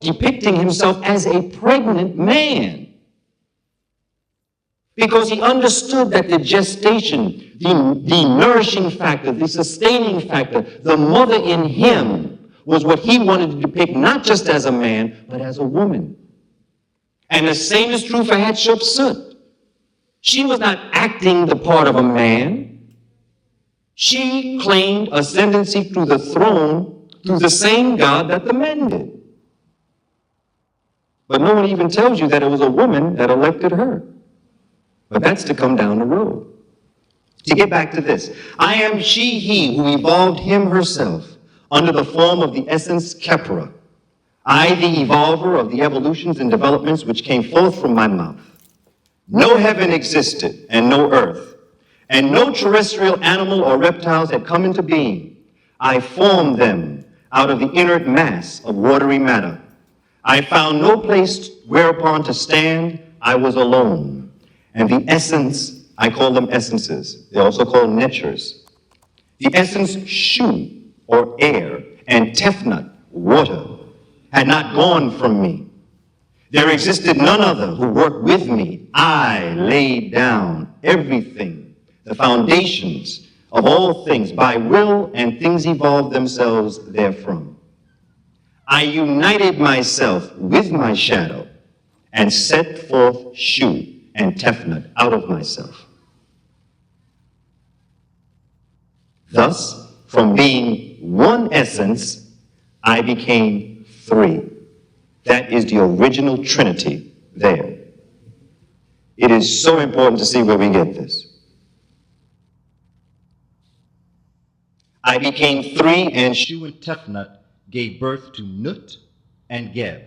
depicting himself as a pregnant man. Because he understood that the gestation, the nourishing factor, the sustaining factor, the mother in him was what he wanted to depict not just as a man, but as a woman. And the same is true for Hatshepsut. She was not acting the part of a man. She claimed ascendancy through the throne through the same God that the men did. But no one even tells you that it was a woman that elected her. But that's to come down the road. To get back to this, I am she, he, who evolved him herself under the form of the essence Kepra. I, the evolver of the evolutions and developments which came forth from my mouth. No heaven existed and no earth, and no terrestrial animal or reptiles had come into being. I formed them out of the inert mass of watery matter. I found no place whereupon to stand. I was alone. And the essence, I call them essences. They're also called natures. The essence Shu, or air, and Tefnut, water, had not gone from me. There existed none other who worked with me. I laid down everything, the foundations of all things by will, and things evolved themselves therefrom. I united myself with my shadow and set forth Shu and Tefnut out of myself. Thus, from being one essence, I became three. That is the original Trinity there. It is so important to see where we get this. I became three, and Shu and Tefnut gave birth to Nut and Geb.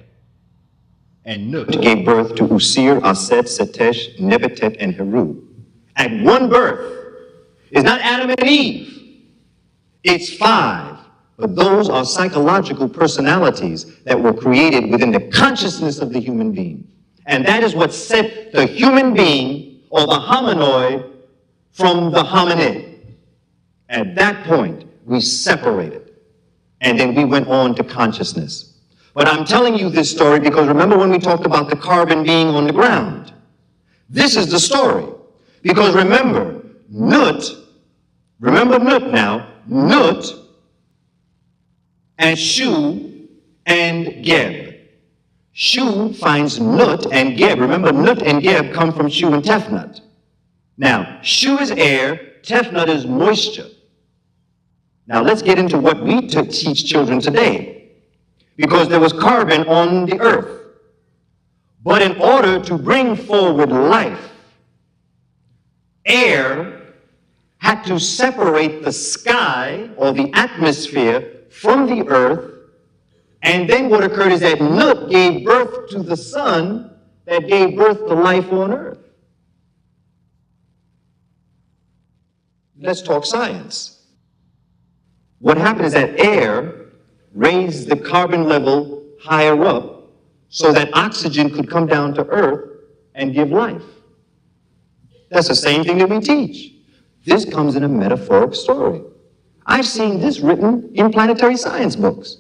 And Nut gave birth to Usir, Aset, Setesh, Nebetet, and Heru. At one birth is not Adam and Eve. It's five. But those are psychological personalities that were created within the consciousness of the human being. And that is what set the human being, or the hominoid, from the hominid. At that point, we separated. And then we went on to consciousness. But I'm telling you this story because remember when we talked about the carbon being on the ground? This is the story. Because remember Nut now, Nut and Shu and Geb. Shu finds Nut and Geb. Remember, Nut and Geb come from Shu and Tefnut. Now, Shu is air, Tefnut is moisture. Now, let's get into what we teach children today. Because there was carbon on the earth. But in order to bring forward life, air had to separate the sky or the atmosphere from the earth, and then what occurred is that Nut gave birth to the sun that gave birth to life on earth. Let's talk science. What happened is that air raised the carbon level higher up so that oxygen could come down to earth and give life. That's the same thing that we teach. This comes in a metaphoric story. I've seen this written in planetary science books.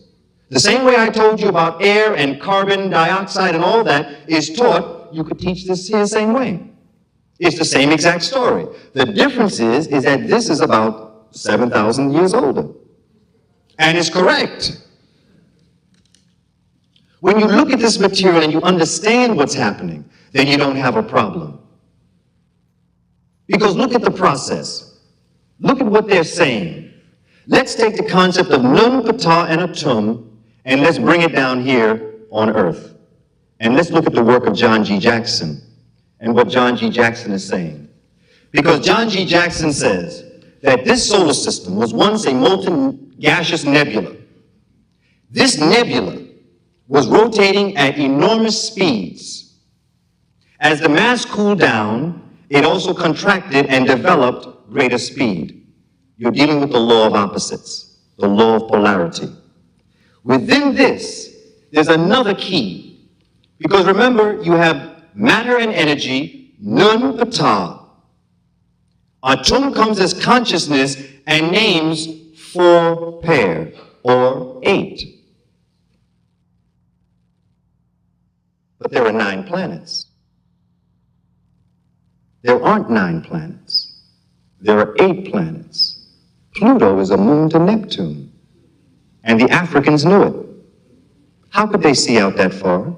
The same way I told you about air and carbon dioxide and all that is taught, you could teach this here the same way. It's the same exact story. The difference is that this is about 7,000 years older. And it's correct. When you look at this material and you understand what's happening, then you don't have a problem. Because look at the process. Look at what they're saying. Let's take the concept of Nun, Ptah, and Atum, and let's bring it down here on Earth. And let's look at the work of John G. Jackson and what John G. Jackson is saying. Because John G. Jackson says that this solar system was once a molten gaseous nebula. This nebula was rotating at enormous speeds. As the mass cooled down, it also contracted and developed greater speed. You're dealing with the law of opposites, the law of polarity. Within this, there's another key. Because remember, you have matter and energy, Nun, Ptah. Atum comes as consciousness and names 4 pair, or 8. But there are 9 planets. There aren't 9 planets. There are 8 planets. Pluto is a moon to Neptune. And the Africans knew it. How could they see out that far?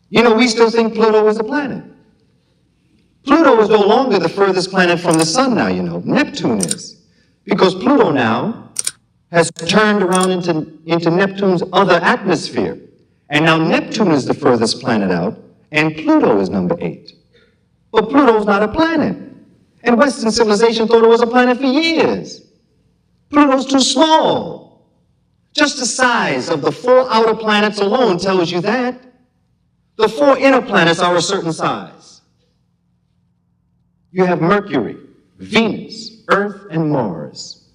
You know, we still think Pluto is a planet. Pluto is no longer the furthest planet from the sun now, you know. Neptune is. Because Pluto now has turned around into Neptune's other atmosphere. And now Neptune is the furthest planet out, and Pluto is number 8. But Pluto's not a planet. And Western civilization thought it was a planet for years. Pluto's too small. Just the size of the 4 outer planets alone tells you that. The 4 inner planets are a certain size. You have Mercury, Venus, Earth, and Mars.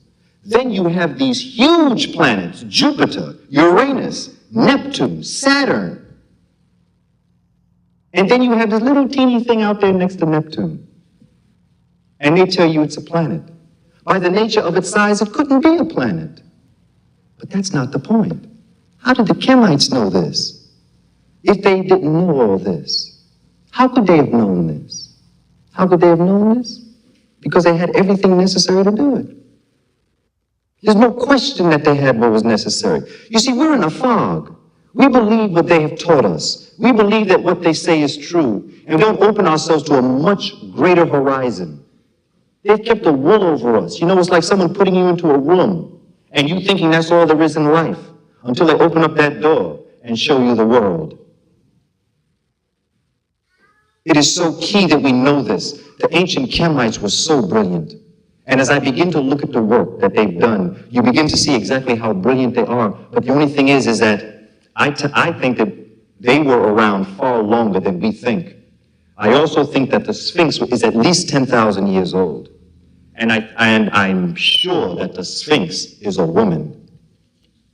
Then you have these huge planets, Jupiter, Uranus, Neptune, Saturn. And then you have this little teeny thing out there next to Neptune. And they tell you it's a planet. By the nature of its size, it couldn't be a planet. But that's not the point. How did the Kemites know this? If they didn't know all this, how could they have known this? How could they have known this? Because they had everything necessary to do it. There's no question that they had what was necessary. You see, we're in a fog. We believe what they have taught us. We believe that what they say is true, and we don't open ourselves to a much greater horizon. They've kept a wool over us. You know, it's like someone putting you into a room, and you thinking that's all there is in life, until they open up that door and show you the world. It is so key that we know this. The ancient Kemites were so brilliant. And as I begin to look at the work that they've done, you begin to see exactly how brilliant they are. But the only thing is that I think that they were around far longer than we think. I also think that the Sphinx is at least 10,000 years old. And I'm sure that the Sphinx is a woman.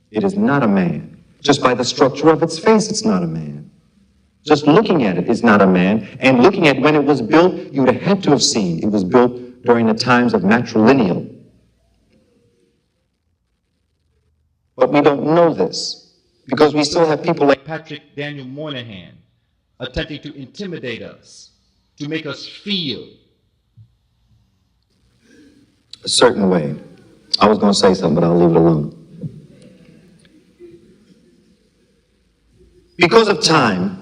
It is not a man. Just by the structure of its face, it's not a man. Just looking at it is not a man. And looking at when it was built, you would have had to have seen it was built during the times of matrilineal. But we don't know this because we still have people like Patrick Daniel Moynihan attempting to intimidate us, to make us feel a certain way. I was going to say something, but I'll leave it alone. Because of time,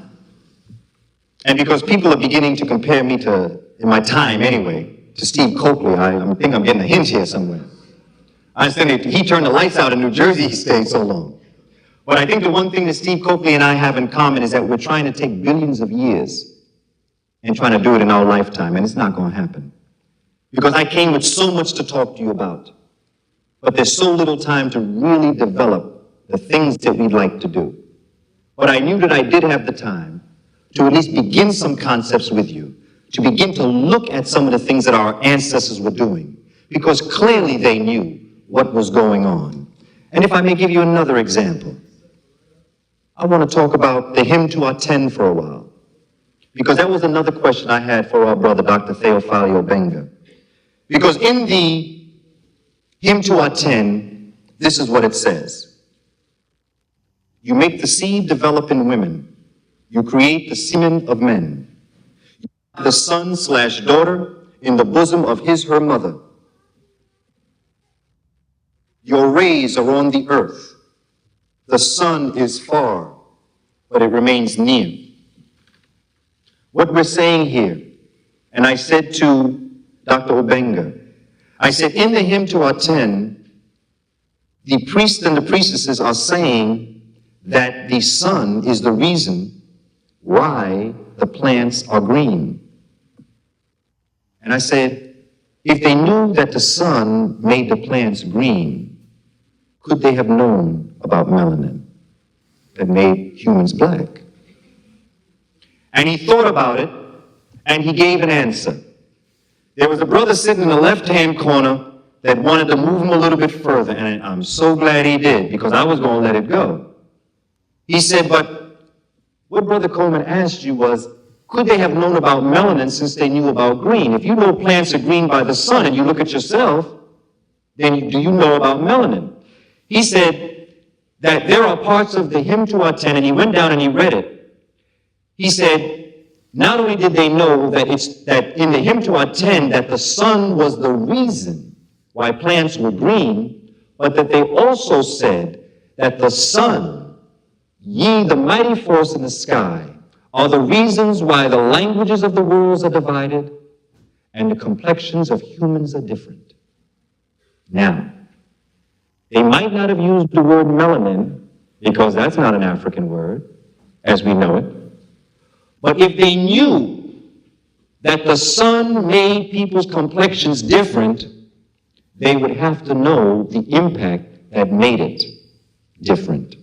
and because people are beginning to compare me to, in my time anyway, to Steve Coakley, I think I'm getting a hint here somewhere. I understand that he turned the lights out in New Jersey, he stayed so long. But I think the one thing that Steve Coakley and I have in common is that we're trying to take billions of years and trying to do it in our lifetime, and it's not going to happen. Because I came with so much to talk to you about, but there's so little time to really develop the things that we'd like to do. But I knew that I did have the time to at least begin some concepts with you, to begin to look at some of the things that our ancestors were doing, because clearly they knew what was going on. And if I may give you another example, I want to talk about the hymn to Aten for a while, because that was another question I had for our brother, Dr. Theophilio Benga. Because in the hymn to Aten, this is what it says. You make the seed develop in women. You create the semen of men. The son/daughter in the bosom of her mother. Your rays are on the earth. The sun is far, but it remains near. What we're saying here, and I said to Dr. Obenga, I said in the hymn to Aten, the priests and the priestesses are saying that the sun is the reason why the plants are green. And I said, if they knew that the sun made the plants green, could they have known about melanin that made humans black? And he thought about it, and he gave an answer. There was a brother sitting in the left-hand corner that wanted to move him a little bit further, and I'm so glad he did, because I was going to let it go. He said, but what Brother Coleman asked you was, could they have known about melanin since they knew about green? If you know plants are green by the sun and you look at yourself, then do you know about melanin? He said, that there are parts of the hymn to our 10, and he went down and he read it. He said, not only did they know that in the hymn to our 10 that the sun was the reason why plants were green, but that they also said that the sun, ye the mighty force in the sky, are the reasons why the languages of the worlds are divided and the complexions of humans are different. Now, they might not have used the word melanin, because that's not an African word, as we know it. But if they knew that the sun made people's complexions different, they would have to know the impact that made it different.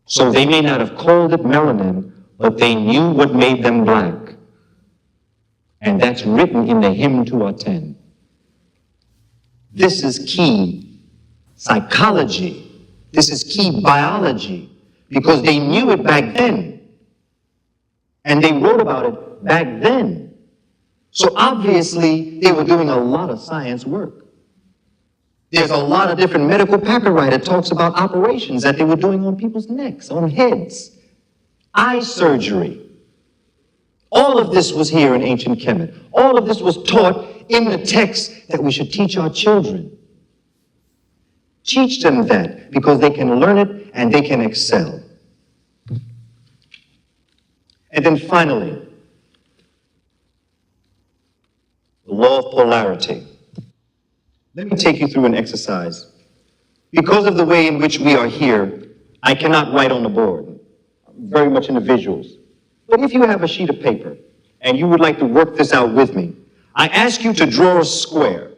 So they may not have called it melanin, but they knew what made them black. And that's written in the hymn to our 10. This is key psychology. This is key biology, because they knew it back then. And they wrote about it back then. So obviously, they were doing a lot of science work. There's a lot of different medical papyri that talks about operations that they were doing on people's necks, on heads, eye surgery. All of this was here in ancient Kemet. All of this was taught in the text that we should teach our children. Teach them that, because they can learn it and they can excel. And then finally, the law of polarity. Let me take you through an exercise. Because of the way in which we are here, I cannot write on the board. I'm very much into visuals. But if you have a sheet of paper and you would like to work this out with me, I ask you to draw a square.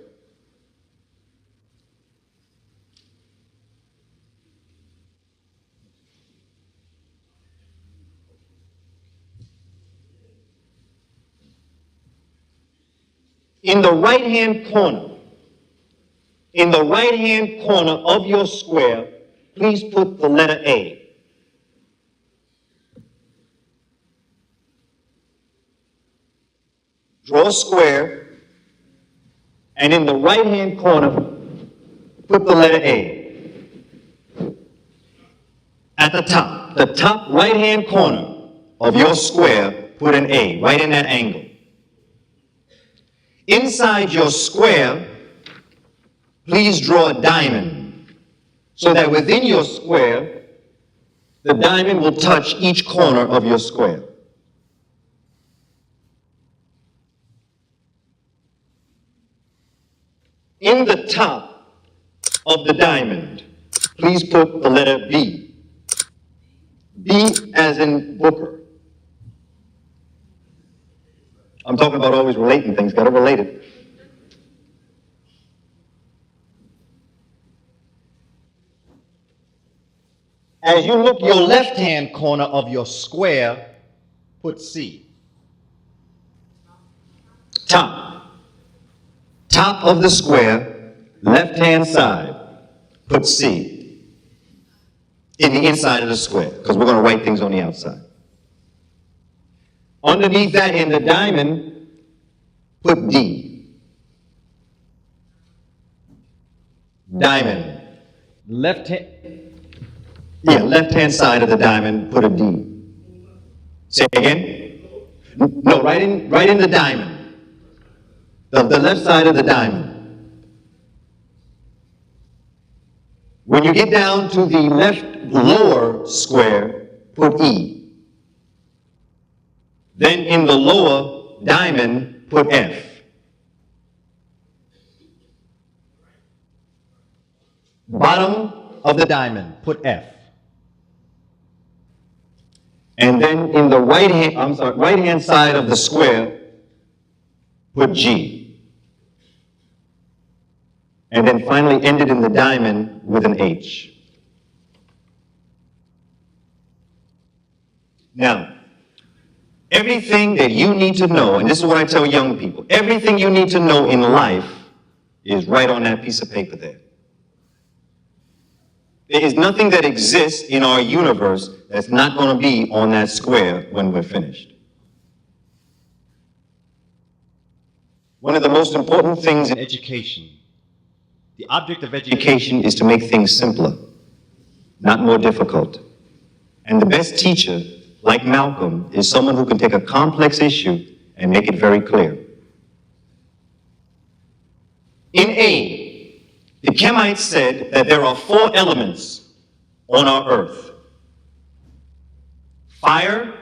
In the right-hand corner of your square, please put the letter A. Draw a square, and in the right-hand corner, put the letter A. At the top right-hand corner of your square, put an A, right in that angle. Inside your square, please draw a diamond, so that within your square, the diamond will touch each corner of your square. In the top of the diamond, please put the letter B. B as in Booker. I'm talking about always relating things, gotta relate it. As you look your left-hand corner of your square, put C. Top of the square, left-hand side, put C. In the inside of the square, because we're going to write things on the outside. Underneath that, in the diamond, put D. Diamond. Left-hand side of the diamond, put a D. Say again? No, right in the diamond. The left side of the diamond. When you get down to the left lower square, put E. Then in the lower diamond, put F. Bottom of the diamond, put F. And then in the right-hand side of the square, put G. And then finally end it in the diamond with an H. Now, everything that you need to know, and this is what I tell young people, everything you need to know in life is right on that piece of paper there. There is nothing that exists in our universe that's not going to be on that square when we're finished. One of the most important things in education, the object of education is to make things simpler. not more difficult. And the best teacher, like Malcolm, is someone who can take a complex issue and make it very clear. In A, the Kemites said that there are 4 elements on our earth. Fire,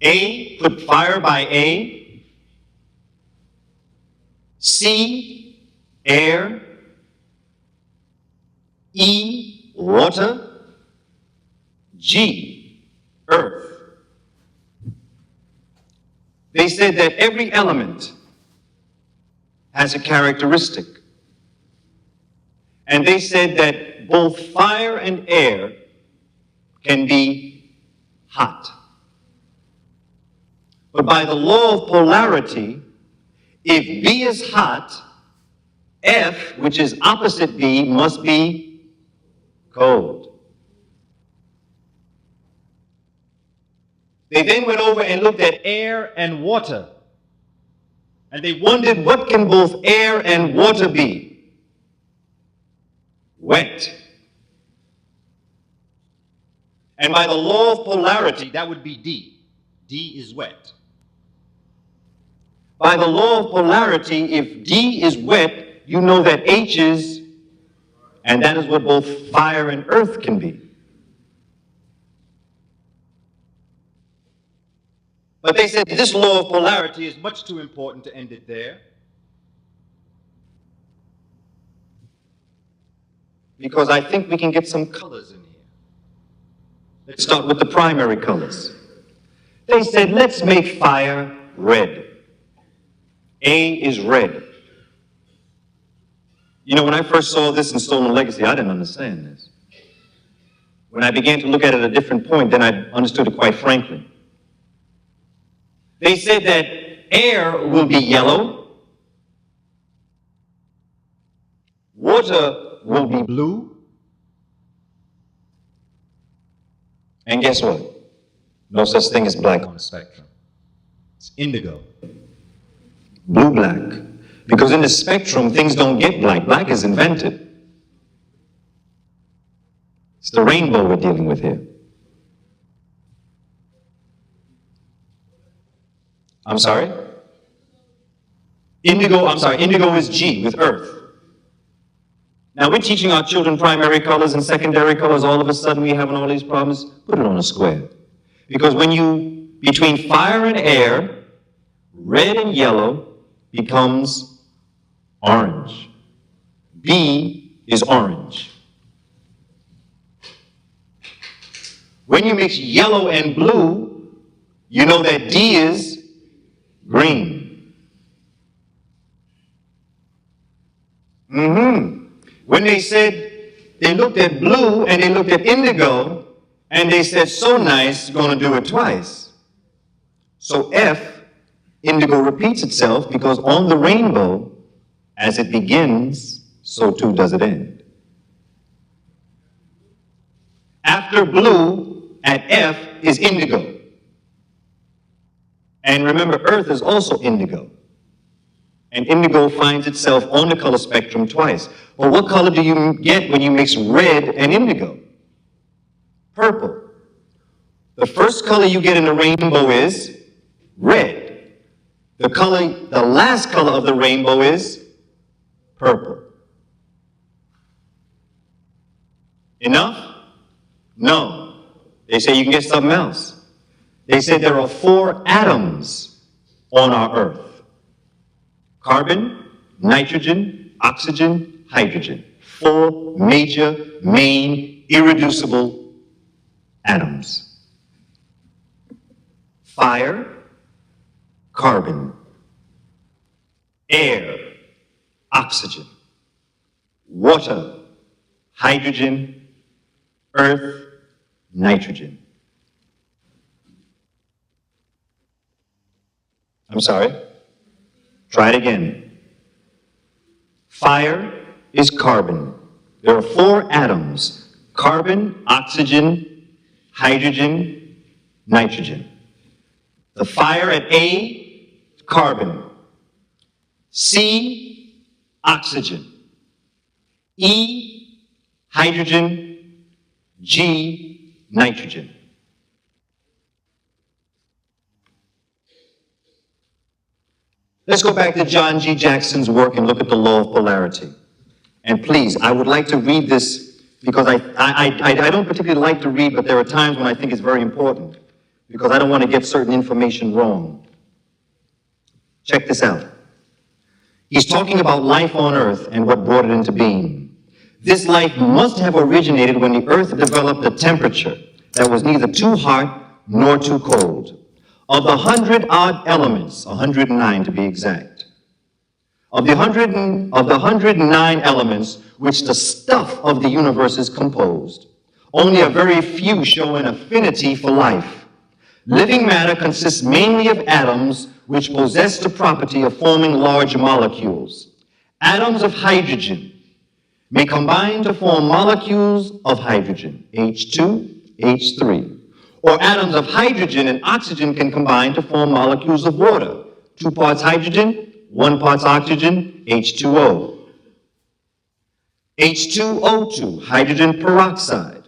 A, put fire by A. C, air. E, water. G, earth. They said that every element has a characteristic. And they said that both fire and air can be hot. But by the law of polarity, if B is hot, F, which is opposite B, must be cold. They then went over and looked at air and water. And they wondered, what can both air and water be? Wet. And by the law of polarity, that would be D. D is wet. By the law of polarity, if D is wet, you know that H is, and that is what both fire and earth can be. But they said this law of polarity is much too important to end it there. Because I think we can get some colors in here. Let's start with the primary colors. They said, let's make fire red. A is red. You know, when I first saw this in Stolen Legacy, I didn't understand this. When I began to look at it at a different point, then I understood it quite frankly. They said that air will be yellow, water will be blue, and guess what? No such thing as black on the spectrum. It's indigo. Blue-black. Because in the spectrum, things don't get black. Black is invented. It's the rainbow we're dealing with here. I'm sorry? Indigo is G with earth. Now we're teaching our children primary colors and secondary colors. All of a sudden we having all these problems. Put it on a square. Because between fire and air, red and yellow becomes orange. B is orange. When you mix yellow and blue, you know that D is green. When they said, they looked at blue and they looked at indigo, and they said, so nice, gonna do it twice. So F, indigo repeats itself because on the rainbow, as it begins, so too does it end. After blue, at F is indigo. And remember, earth is also indigo. And indigo finds itself on the color spectrum twice. Well, what color do you get when you mix red and indigo? Purple. The first color you get in the rainbow is red. The last color of the rainbow is purple. Enough? No. They say you can get something else. They said there are 4 atoms on our earth. Carbon, nitrogen, oxygen, hydrogen. 4 major, main, irreducible atoms. Fire, carbon. Air, oxygen. Water, hydrogen. Earth, nitrogen. I'm sorry? Try it again. Fire is carbon. There are 4 atoms: carbon, oxygen, hydrogen, nitrogen. The fire at A, carbon. C, oxygen. E, hydrogen. G, nitrogen. Let's go back to John G. Jackson's work and look at the law of polarity. And please, I would like to read this because I don't particularly like to read, but there are times when I think it's very important because I don't want to get certain information wrong. Check this out. He's talking about life on Earth and what brought it into being. This life must have originated when the Earth developed a temperature that was neither too hot nor too cold. Of the 100-odd elements, 109 to be exact, of the 109 elements which the stuff of the universe is composed, only a very few show an affinity for life. Living matter consists mainly of atoms which possess the property of forming large molecules. Atoms of hydrogen may combine to form molecules of hydrogen, H2, H3. Or atoms of hydrogen and oxygen can combine to form molecules of water, 2 parts hydrogen, 1 part oxygen, H2O. H2O2, hydrogen peroxide.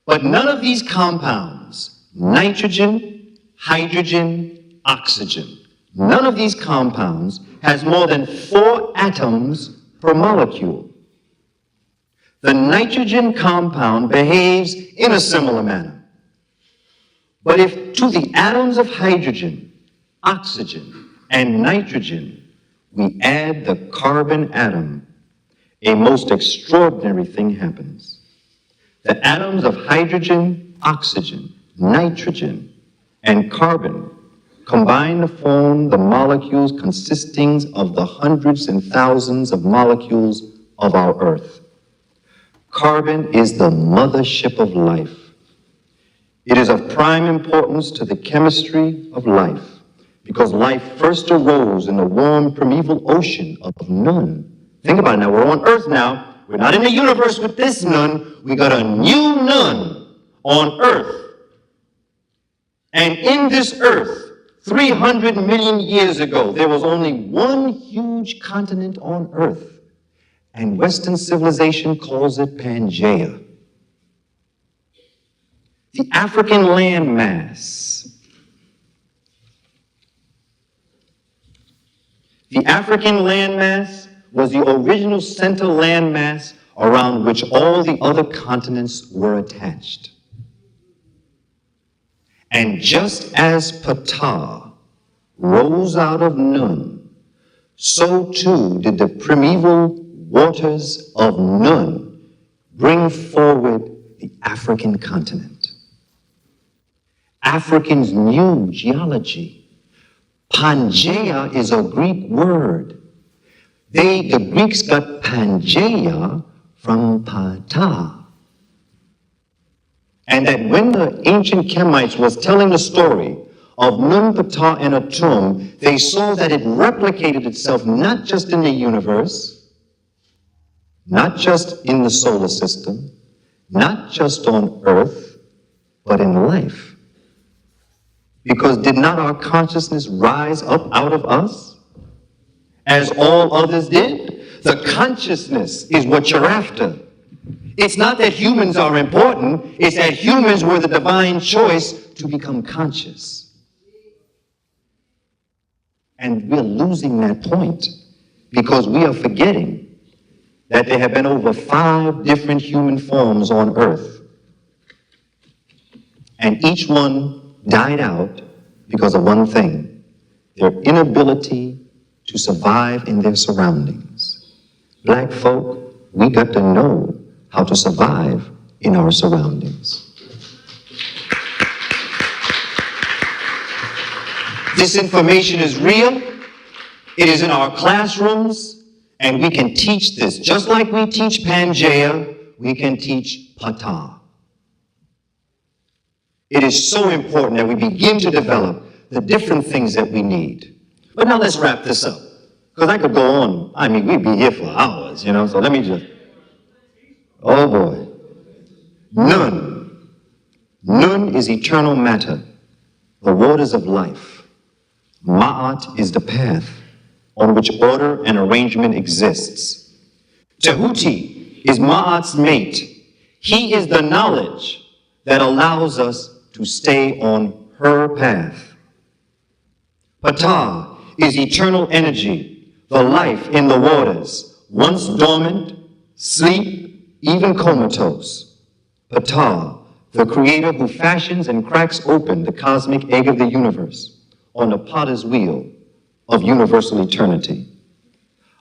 But none of these compounds, nitrogen, hydrogen, oxygen, none of these compounds has more than 4 atoms per molecule. The nitrogen compound behaves in a similar manner. But if to the atoms of hydrogen, oxygen, and nitrogen we add the carbon atom, a most extraordinary thing happens. The atoms of hydrogen, oxygen, nitrogen, and carbon combine to form the molecules consisting of the hundreds and thousands of molecules of our Earth. Carbon is the mothership of life. It is of prime importance to the chemistry of life because life first arose in the warm primeval ocean of none. Think about it now, we're on Earth now. We're not in the universe with this none. We got a new none on Earth. And in this Earth, 300 million years ago, there was only one huge continent on Earth. And Western civilization calls it Pangaea. The African landmass. The African landmass was the original center landmass around which all the other continents were attached. And just as Ptah rose out of none, so too did the primeval waters of none bring forward the African continent. Africans knew geology. Pangaea is a Greek word. The Greeks got Pangaea from Ptah. And that when the ancient Kemites was telling the story of Nun, Ptah, and Atum, they saw that it replicated itself not just in the universe, not just in the solar system, not just on Earth, but in life. Because did not our consciousness rise up out of us, as all others did? The consciousness is what you're after. It's not that humans are important, it's that humans were the divine choice to become conscious. And we're losing that point because we are forgetting that there have been over 5 different human forms on Earth. And each one died out because of one thing, their inability to survive in their surroundings. Black folk, we got to know how to survive in our surroundings. This information is real. It is in our classrooms, and we can teach this. Just like we teach Pangaea, we can teach Ptah. It is so important that we begin to develop the different things that we need. But now let's wrap this up, because I could go on. I mean, we'd be here for hours, so let me just, oh boy. None. None is eternal matter, the waters of life. Ma'at is the path on which order and arrangement exists. Tehuti is Ma'at's mate. He is the knowledge that allows us to stay on her path. Ptah is eternal energy, the life in the waters, once dormant, sleep, even comatose. Ptah, the creator who fashions and cracks open the cosmic egg of the universe on the potter's wheel of universal eternity.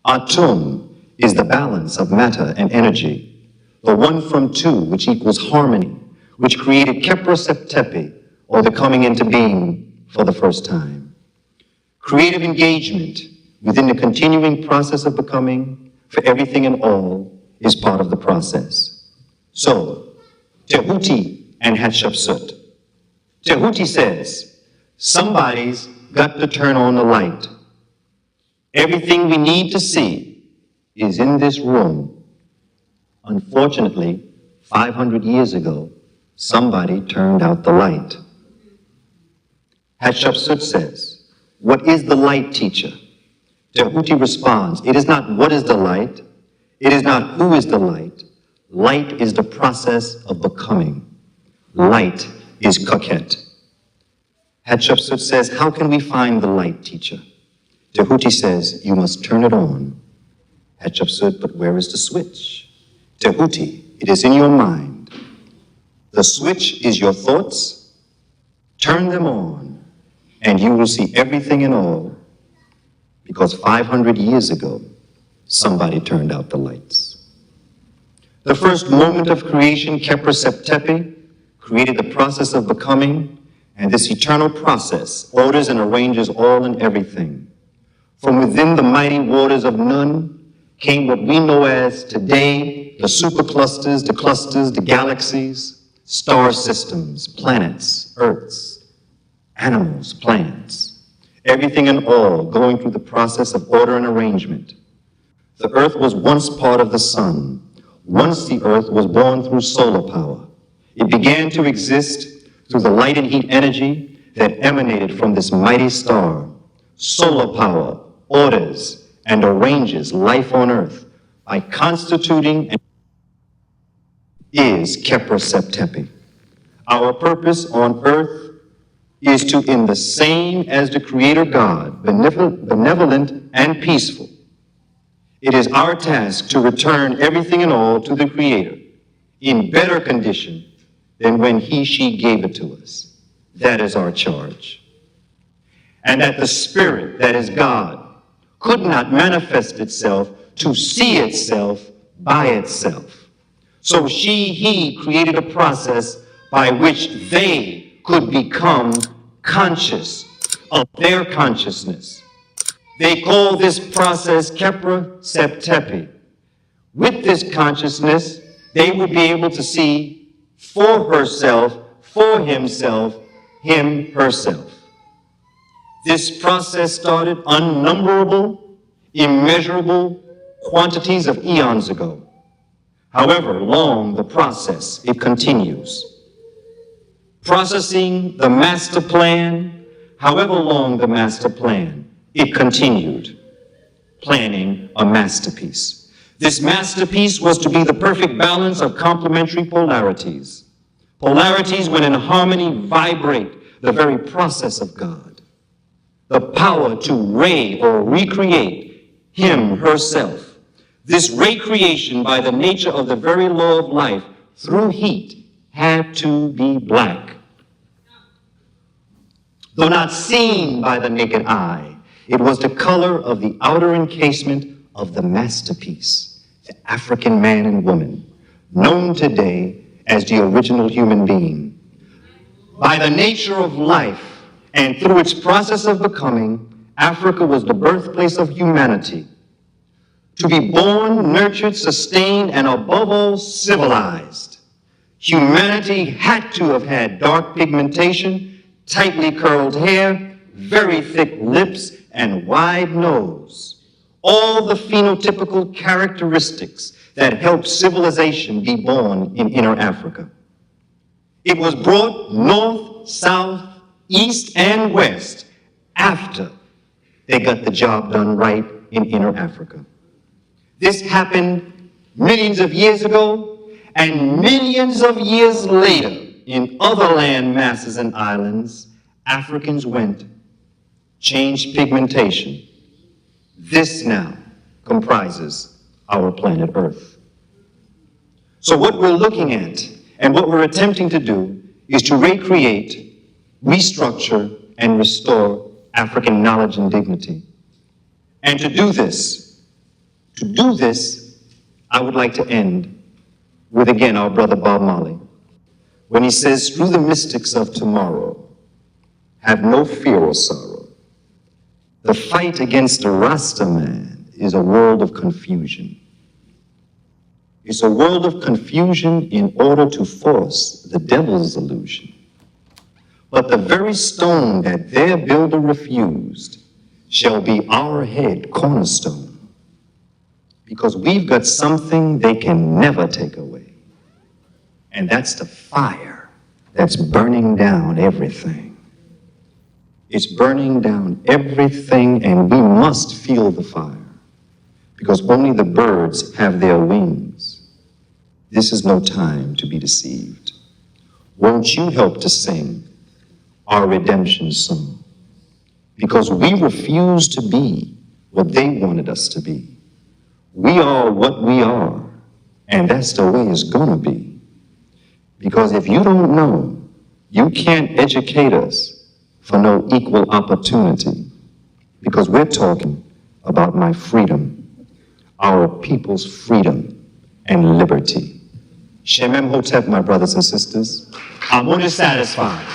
Atum is the balance of matter and energy, the one from two, which equals harmony, which created Kepra Septepi, or the coming into being for the first time. Creative engagement within the continuing process of becoming for everything and all is part of the process. So, Tehuti and Hatshepsut. Tehuti says, somebody's got to turn on the light. Everything we need to see is in this room. Unfortunately, 500 years ago, somebody turned out the light. Hatshepsut says, what is the light, teacher? Tehuti responds, it is not what is the light, it is not who is the light. Light is the process of becoming. Light is Kakhet. Hatshepsut says, how can we find the light, teacher? Tehuti says, you must turn it on. Hatshepsut, but where is the switch? Tehuti, it is in your mind. The switch is your thoughts. Turn them on, and you will see everything and all, because 500 years ago, somebody turned out the lights. The first moment of creation, Kepra Septepi, created the process of becoming, and this eternal process orders and arranges all and everything. From within the mighty waters of Nun came what we know as today the superclusters, the galaxies, star systems, planets, Earths, animals, plants, everything and all going through the process of order and arrangement. The Earth was once part of the sun. Once the Earth was born through solar power. It began to exist through the light and heat energy that emanated from this mighty star. Solar power orders and arranges life on Earth by constituting and is Kepra Septepi. Our purpose on Earth is to, in the same as the Creator God, benevolent and peaceful, it is our task to return everything and all to the Creator in better condition than when she gave it to us. That is our charge. And that the Spirit, that is God, could not manifest itself to see itself by itself. So he created a process by which they could become conscious of their consciousness. They call this process Kepra Septepi. With this consciousness, they would be able to see for herself, for himself, him, herself. This process started unnumberable, immeasurable quantities of eons ago. However long the process, it continues. Processing the master plan, however long the master plan, it continued, planning a masterpiece. This masterpiece was to be the perfect balance of complementary polarities. Polarities when in harmony vibrate the very process of God. The power to ray or recreate him, herself. This recreation by the nature of the very law of life through heat had to be black. Though not seen by the naked eye, it was the color of the outer encasement of the masterpiece, the African man and woman, known today as the original human being. By the nature of life and through its process of becoming, Africa was the birthplace of humanity. To be born, nurtured, sustained, and above all, civilized. Humanity had to have had dark pigmentation, tightly curled hair, very thick lips, and wide nose. All the phenotypical characteristics that help civilization be born in inner Africa. It was brought north, south, east, and west after they got the job done right in inner Africa. This happened millions of years ago, And millions of years later, in other land masses and islands, Africans went, changed pigmentation. This now comprises our planet Earth. So what we're looking at and what we're attempting to do is to recreate, restructure, and restore African knowledge and dignity. And to do this, I would like to end with, again, our brother Bob Marley, when he says, through the mystics of tomorrow, have no fear or sorrow. The fight against the Rasta man is a world of confusion. It's a world of confusion in order to force the devil's illusion. But the very stone that their builder refused shall be our head cornerstone, because we've got something they can never take away. And that's the fire that's burning down everything. It's burning down everything, and we must feel the fire, because only the birds have their wings. This is no time to be deceived. Won't you help to sing our redemption song? Because we refuse to be what they wanted us to be. We are what we are, and that's the way it's gonna be. Because if you don't know, you can't educate us for no equal opportunity. Because we're talking about my freedom, our people's freedom and liberty. Shemem Hotep, my brothers and sisters, I'm only satisfied.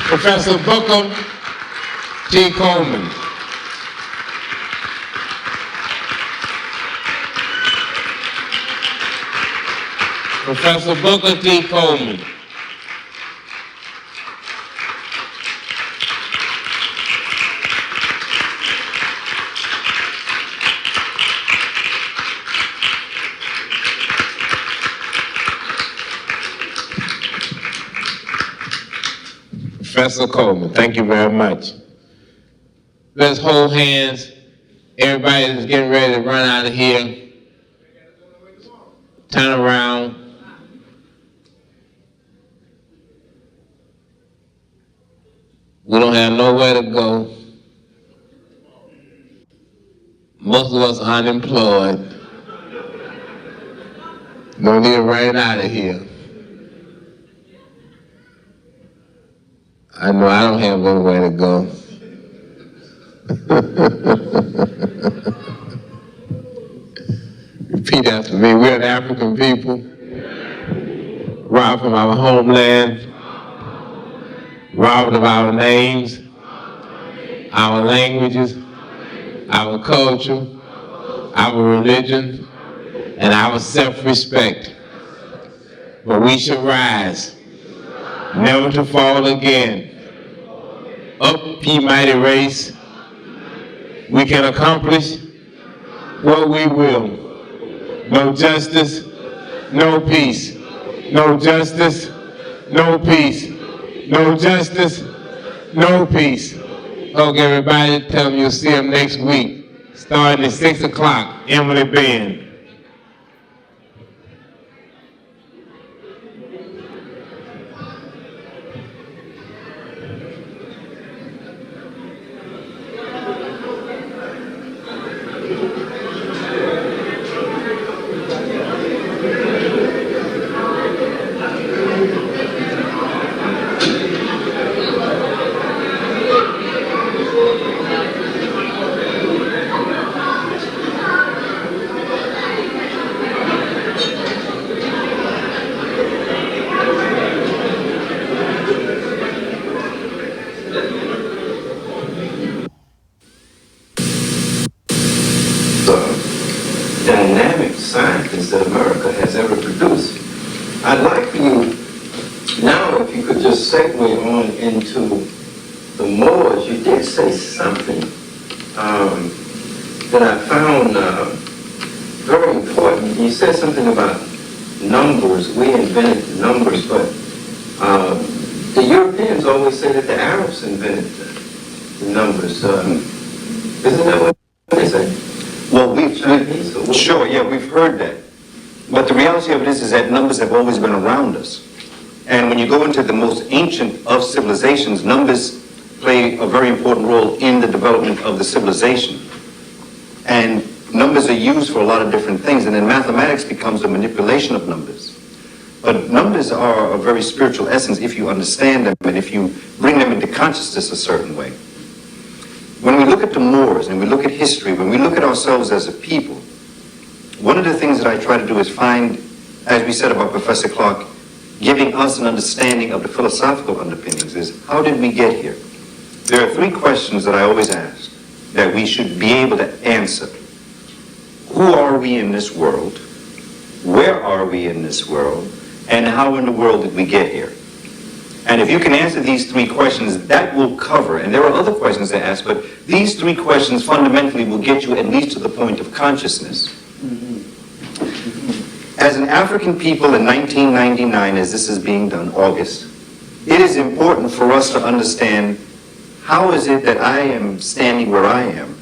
Professor Booker T. Coleman. Professor Booker T. Coleman. Professor Coleman, thank you very much. Let's hold hands. Everybody is getting ready to run out of here. Turn around. We don't have nowhere to go. Most of us are unemployed. Don't need to run out of here. I know I don't have anywhere to go. Repeat after me. We're the African people, robbed from our homeland, robbed of our names, our languages, our culture, our religion, and our self-respect. But we shall rise, never to fall again. Up, ye mighty race, we can accomplish what we will. No justice, no peace. No justice, no peace. No justice, no peace. Okay, everybody, tell them you'll see them next week, starting at 6 o'clock, Emily Benn. Dynamic scientist that America has ever produced. I'd like for you now, if you could just segue on into the Moors. You did say something that I found very important. You said something about numbers. We invented the numbers, but the Europeans always say that the Arabs invented the numbers. Isn't that what? Well, sure, yeah, we've heard that. But the reality of it is that numbers have always been around us. And when you go into the most ancient of civilizations, numbers play a very important role in the development of the civilization. And numbers are used for a lot of different things, and then mathematics becomes a manipulation of numbers. But numbers are a very spiritual essence if you understand them and if you bring them into consciousness a certain way. When we look at the Moors and we look at history, when we look at ourselves as a people, one of the things that I try to do is find, as we said about Professor Clark, giving us an understanding of the philosophical underpinnings is, how did we get here? There are three questions that I always ask that we should be able to answer. Who are we in this world? Where are we in this world? And how in the world did we get here? And if you can answer these three questions, that will cover, and there are other questions to ask, but these three questions fundamentally will get you at least to the point of consciousness. As an African people in 1999, as this is being done, August, it is important for us to understand, how is it that I am standing where I am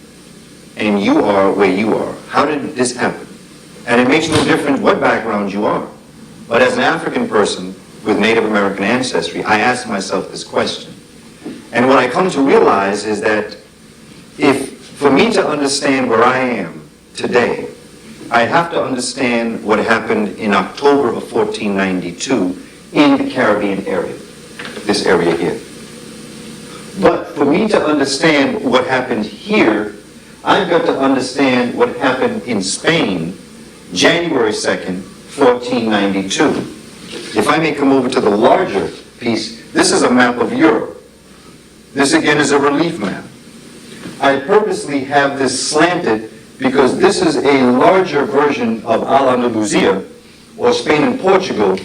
and you are where you are? How did this happen? And it makes no difference what background you are. But as an African person with Native American ancestry, I ask myself this question. And what I come to realize is that for me to understand where I am today, I have to understand what happened in October of 1492 in the Caribbean area, this area here. But for me to understand what happened here, I've got to understand what happened in Spain, January 2nd, 1492. If I may come over to the larger piece, this is a map of Europe. This again is a relief map. I purposely have this slanted because this is a larger version of Al-Andalusia, or Spain and Portugal,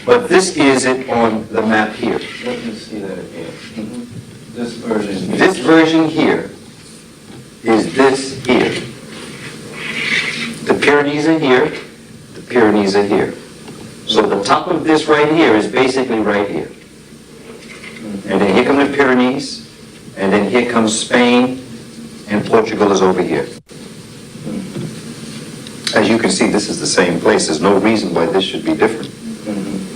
but this is it on the map here. Let me see that again. This version here. This version here is this here. The Pyrenees are here, the Pyrenees are here. So the top of this right here is basically right here. And then here come the Pyrenees, and then here comes Spain, and Portugal is over here. As you can see, this is the same place. There's no reason why this should be different.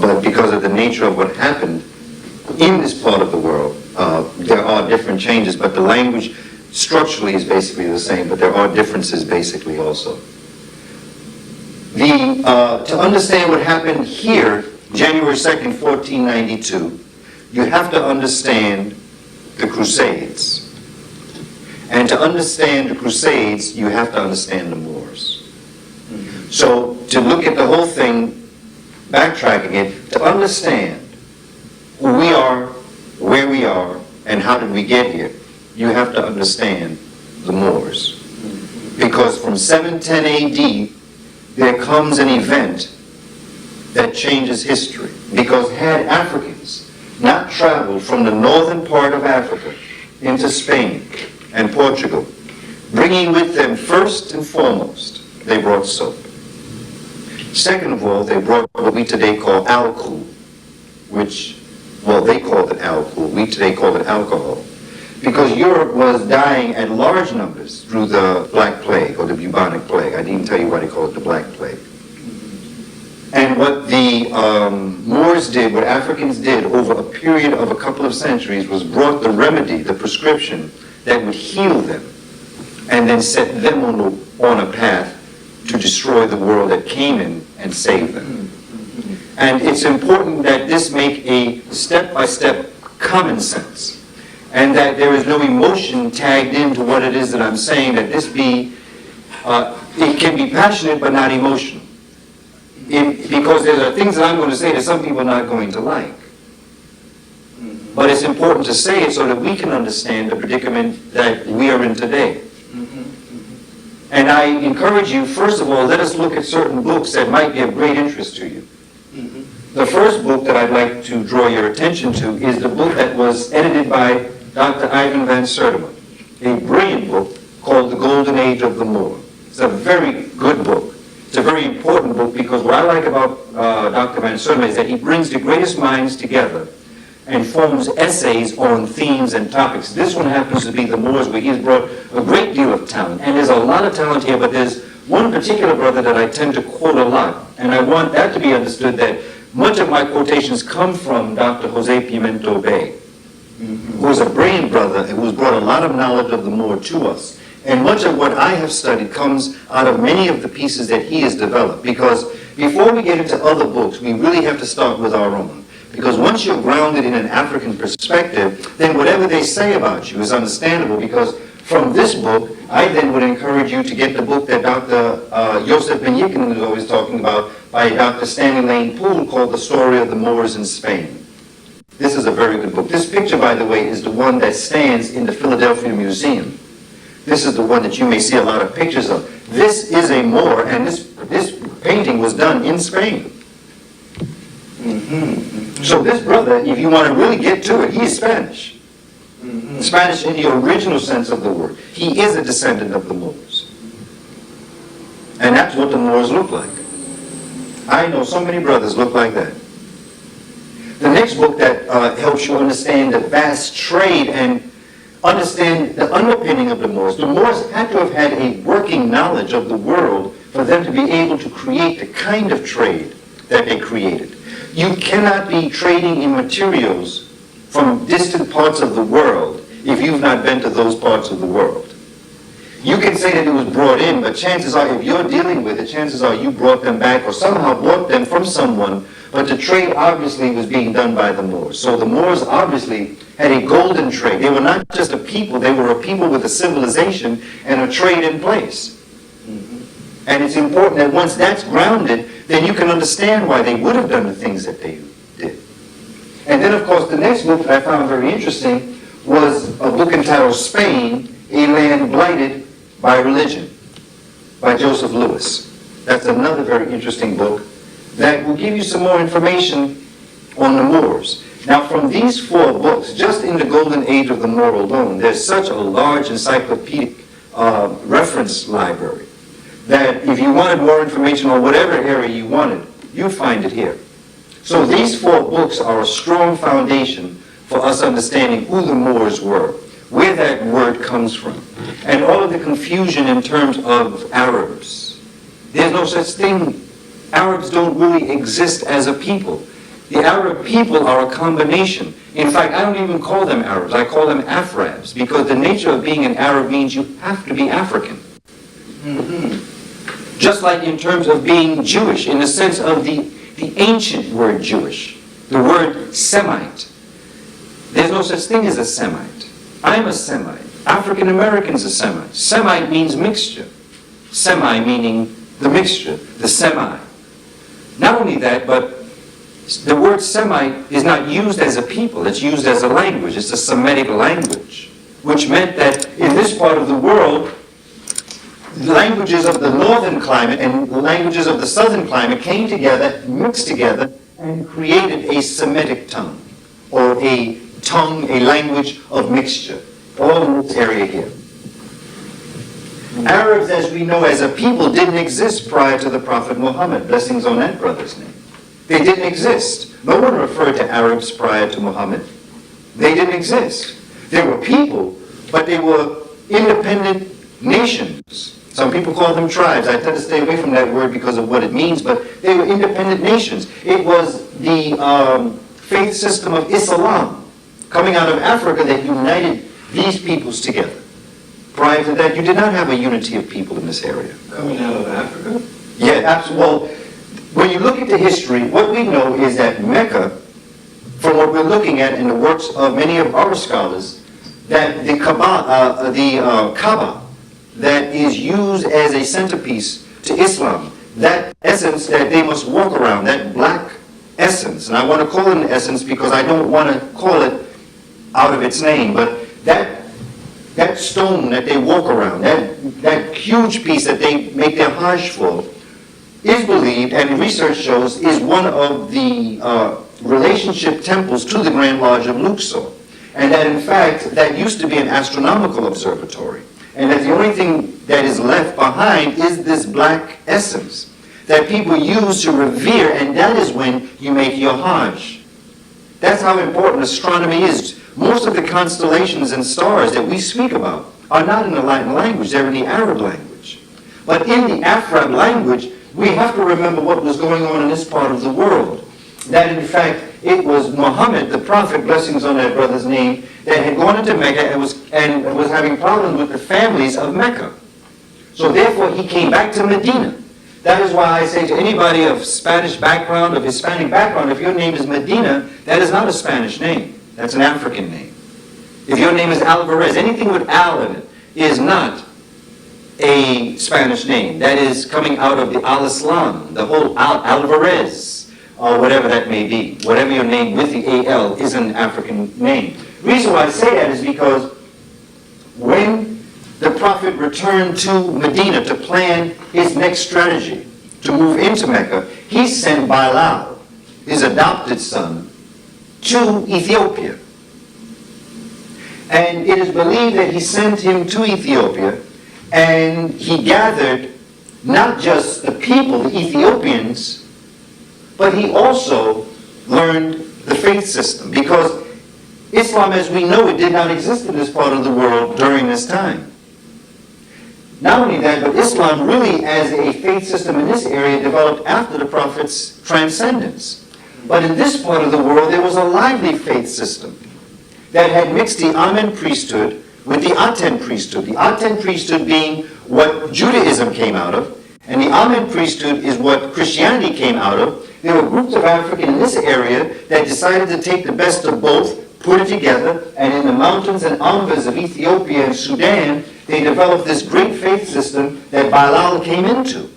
But because of the nature of what happened in this part of the world, there are different changes, but the language structurally is basically the same, but there are differences basically also. To understand what happened here, January 2nd, 1492, you have to understand the Crusades. And to understand the Crusades, you have to understand the Moors. So to look at the whole thing, backtracking it, to understand who we are, where we are, and how did we get here, you have to understand the Moors. Because from 710 AD, there comes an event that changes history. Because had Africans not traveled from the northern part of Africa into Spain and Portugal, bringing with them first and foremost, they brought soap. Second of all, they brought what we today call alcohol, which, well, they called it alcohol, we today call it alcohol. Because Europe was dying at large numbers through the Black Plague, or the bubonic plague. I didn't even tell you why they call it the Black Plague. And what the Moors did, what Africans did over a period of a couple of centuries, was brought the remedy, the prescription, that would heal them, and then set them on a path to destroy the world that came in and save them. And it's important that this make a step-by-step common sense, and that there is no emotion tagged into what it is that I'm saying, that this be, it can be passionate but not emotional. Because there are things that I'm going to say that some people are not going to like. But it's important to say it so that we can understand the predicament that we are in today. And I encourage you, first of all, let us look at certain books that might be of great interest to you. The first book that I'd like to draw your attention to is the book that was edited by Dr. Ivan van Sertima, a brilliant book called The Golden Age of the Moor. It's a very good book. It's a very important book because what I like about Dr. van Sertima is that he brings the greatest minds together and forms essays on themes and topics. This one happens to be the Moors, where he's brought a great deal of talent. And there's a lot of talent here, but there's one particular brother that I tend to quote a lot. And I want that to be understood, that much of my quotations come from Dr. Jose Pimento Bay, who is a brilliant brother and who's brought a lot of knowledge of the Moor to us. And much of what I have studied comes out of many of the pieces that he has developed. Because before we get into other books, we really have to start with our own. Because once you're grounded in an African perspective, then whatever they say about you is understandable. Because from this book, I then would encourage you to get the book that Dr. Joseph Ben-Yikin is always talking about by Dr. Stanley Lane Poole, called The Story of the Moors in Spain. This is a very good book. This picture, by the way, is the one that stands in the Philadelphia Museum. This is the one that you may see a lot of pictures of. This is a Moor, and this painting was done in Spain. So this brother, if you want to really get to it, he is Spanish. Spanish in the original sense of the word. He is a descendant of the Moors. And that's what the Moors look like. I know so many brothers look like that. The next book that helps you understand the vast trade and understand the underpinning of the Moors. The Moors had to have had a working knowledge of the world for them to be able to create the kind of trade that they created. You cannot be trading in materials from distant parts of the world if you've not been to those parts of the world. You can say that it was brought in, but chances are, if you're dealing with it, chances are you brought them back or somehow bought them from someone, but the trade obviously was being done by the Moors. So the Moors obviously had a golden trade. They were not just a people, they were a people with a civilization and a trade in place. And it's important that once that's grounded, then you can understand why they would have done the things that they did. And then, of course, the next book that I found very interesting was a book entitled Spain, a Land Blighted by Religion, by Joseph Lewis. That's another very interesting book that will give you some more information on the Moors. Now, from these four books, just in the golden age of the Moor alone, there's such a large encyclopedic reference library that if you wanted more information on whatever area you wanted, you find it here. So these four books are a strong foundation for us understanding who the Moors were, where that word comes from, and all of the confusion in terms of Arabs. There's no such thing. Arabs don't really exist as a people. The Arab people are a combination. In fact, I don't even call them Arabs. I call them Afrabs, because the nature of being an Arab means you have to be African. Just like in terms of being Jewish, in the sense of the ancient word Jewish, the word Semite. There's no such thing as a Semite. I'm a Semite. African American's a Semite. Semite means mixture. Semi meaning the mixture, the semi. Not only that, but the word Semite is not used as a people, it's used as a language. It's a Semitic language, which meant that in this part of the world, languages of the northern climate and the languages of the southern climate came together, mixed together, and created a Semitic tongue, or a tongue, a language of mixture, all in this area here. Arabs, as we know as a people, didn't exist prior to the Prophet Muhammad. Blessings on that brother's name. They didn't exist. No one referred to Arabs prior to Muhammad. They didn't exist. They were people, but they were independent nations. Some people call them tribes. I tend to stay away from that word because of what it means, but they were independent nations. It was the faith system of Islam coming out of Africa that united these peoples together. Prior to that, you did not have a unity of people in this area. Coming out of Africa? Yeah, absolutely. Well, when you look at the history, what we know is that Mecca, from what we're looking at in the works of many of our scholars, that the Kaba that is used as a centerpiece to Islam, that essence that they must walk around, that black essence, and I want to call it an essence because I don't want to call it out of its name, but that stone that they walk around, that huge piece that they make their hajj for, is believed, and research shows, is one of the relationship temples to the Grand Lodge of Luxor. And that in fact, that used to be an astronomical observatory. And that the only thing that is left behind is this black essence that people use to revere, and that is when you make your hajj. That's how important astronomy is. Most of the constellations and stars that we speak about are not in the Latin language, they're in the Arab language. But in the Afrab language, we have to remember what was going on in this part of the world. That in fact, it was Muhammad, the prophet, blessings on that brother's name, that had gone into Mecca and was having problems with the families of Mecca. So therefore, he came back to Medina. That is why I say to anybody of Spanish background, of Hispanic background, if your name is Medina, that is not a Spanish name. That's an African name. If your name is Alvarez, anything with Al in it is not a Spanish name. That is coming out of the Al-Islam, the whole Alvarez, or whatever that may be. Whatever your name with the A-L is an African name. The reason why I say that is because when the Prophet returned to Medina to plan his next strategy to move into Mecca, he sent Bilal, his adopted son, to Ethiopia. And it is believed that he sent him to Ethiopia and he gathered not just the people, the Ethiopians, but he also learned the faith system, because Islam as we know it did not exist in this part of the world during this time. Not only that, but Islam really as a faith system in this area developed after the Prophet's transcendence. But in this part of the world there was a lively faith system that had mixed the Amen priesthood with the Aten priesthood. The Aten priesthood being what Judaism came out of, and the Amen priesthood is what Christianity came out of. There were groups of Africans in this area that decided to take the best of both, put it together, and in the mountains and Ambas of Ethiopia and Sudan, they developed this great faith system that Bilal came into.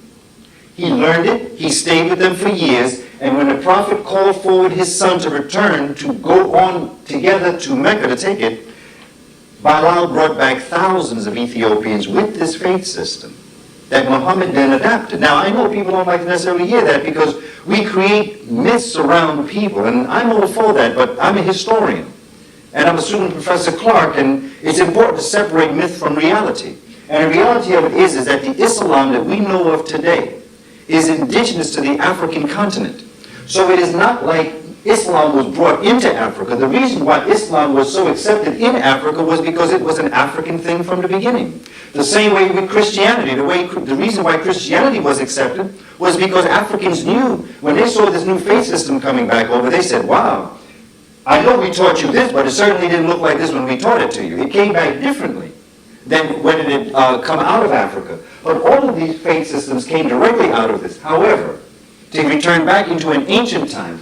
He learned it, he stayed with them for years, and when the Prophet called forward his son to return, to go on together to Mecca to take it, Bilal brought back thousands of Ethiopians with this faith system that Muhammad then adapted. Now, I know people don't like to necessarily hear that because we create myths around people, and I'm all for that, but I'm a historian, and I'm a student of Professor Clark, and it's important to separate myth from reality. And the reality of it is that the Islam that we know of today is indigenous to the African continent. So it is not like Islam was brought into Africa. The reason why Islam was so accepted in Africa was because it was an African thing from the beginning. The same way with Christianity. The reason why Christianity was accepted was because Africans knew, when they saw this new faith system coming back over, they said, wow, I know we taught you this, but it certainly didn't look like this when we taught it to you. It came back differently than when it had come out of Africa. But all of these faith systems came directly out of this. However, to return back into an ancient time,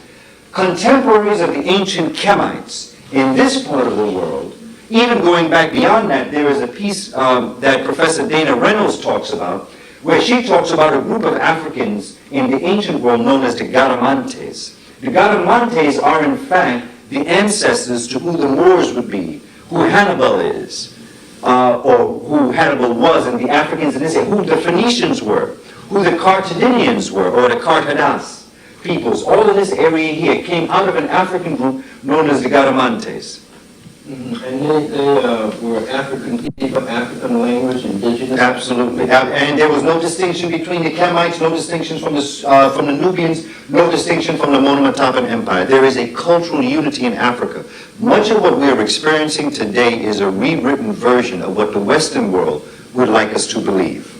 contemporaries of the ancient Kemites in this part of the world, even going back beyond that, there is a piece that Professor Dana Reynolds talks about, where she talks about a group of Africans in the ancient world known as the Garamantes. The Garamantes are in fact the ancestors to who the Moors would be, who Hannibal is, or who Hannibal was, and the Africans in this area, who the Phoenicians were, who the Carthaginians were, or the Cartadas peoples. All of this area here came out of an African group known as the Garamantes. And they were African people, African language, indigenous. Absolutely, and there was no distinction between the Kemites, no distinction from the Nubians, no distinction from the Monomotapa Empire. There is a cultural unity in Africa. Much of what we are experiencing today is a rewritten version of what the Western world would like us to believe.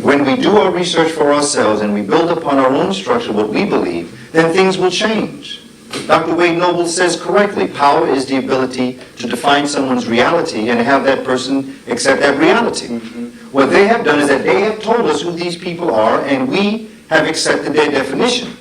When we do our research for ourselves and we build upon our own structure what we believe, then things will change. Dr. Wade Noble says correctly, power is the ability to define someone's reality and have that person accept that reality. What they have done is that they have told us who these people are, and we have accepted their definition.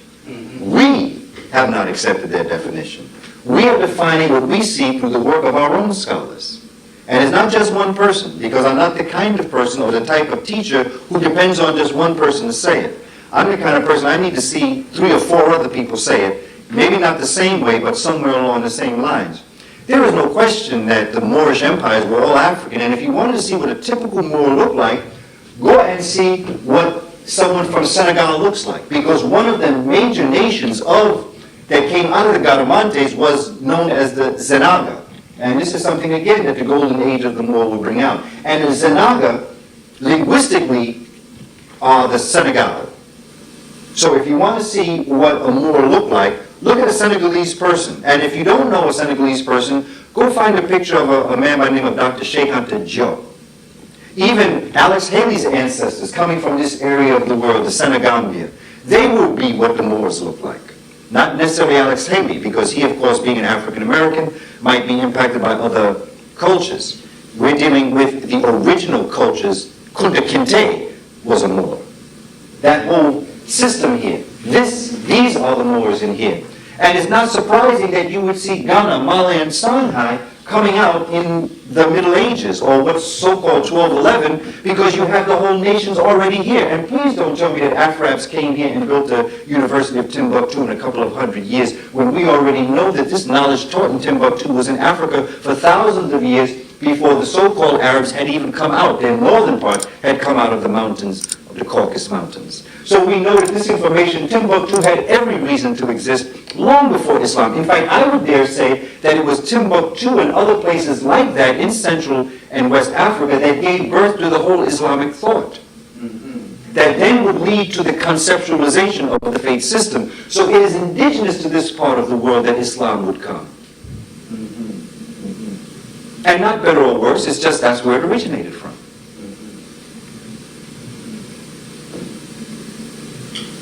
We have not accepted their definition. We are defining what we see through the work of our own scholars. And it's not just one person, because I'm not the kind of person or the type of teacher who depends on just one person to say it. I'm the kind of person I need to see 3 or 4 other people say it, maybe not the same way, but somewhere along the same lines. There is no question that the Moorish empires were all African, and if you wanted to see what a typical Moor looked like, go and see what someone from Senegal looks like, because one of the major nations that came out of the Garamantes was known as the Zenaga. And this is something, again, that the golden age of the Moor will bring out. And the Zenaga, linguistically, are the Senegal. So if you want to see what a Moor looked like, Look at a Senegalese person, and if you don't know a Senegalese person, go find a picture of a man by the name of Dr. Sheikh Anta Diop. Even Alex Haley's ancestors, coming from this area of the world, the Senegambia, they would be what the Moors look like. Not necessarily Alex Haley, because he, of course, being an African American, might be impacted by other cultures. We're dealing with the original cultures. Kunta Kinte was a Moor. That whole system here, these are the Moors in here. And it's not surprising that you would see Ghana, Mali, and Songhai coming out in the Middle Ages, or what's so-called 1211, because you have the whole nations already here. And please don't tell me that Afrabs came here and built the University of Timbuktu in a couple of hundred years, when we already know that this knowledge taught in Timbuktu was in Africa for thousands of years before the so-called Arabs had even come out. Their northern part had come out of the mountains, of the Caucasus Mountains. So we know that this information, Timbuktu had every reason to exist long before Islam. In fact, I would dare say that it was Timbuktu and other places like that in Central and West Africa that gave birth to the whole Islamic thought. That then would lead to the conceptualization of the faith system. So it is indigenous to this part of the world that Islam would come. And not better or worse, it's just that's where it originated from.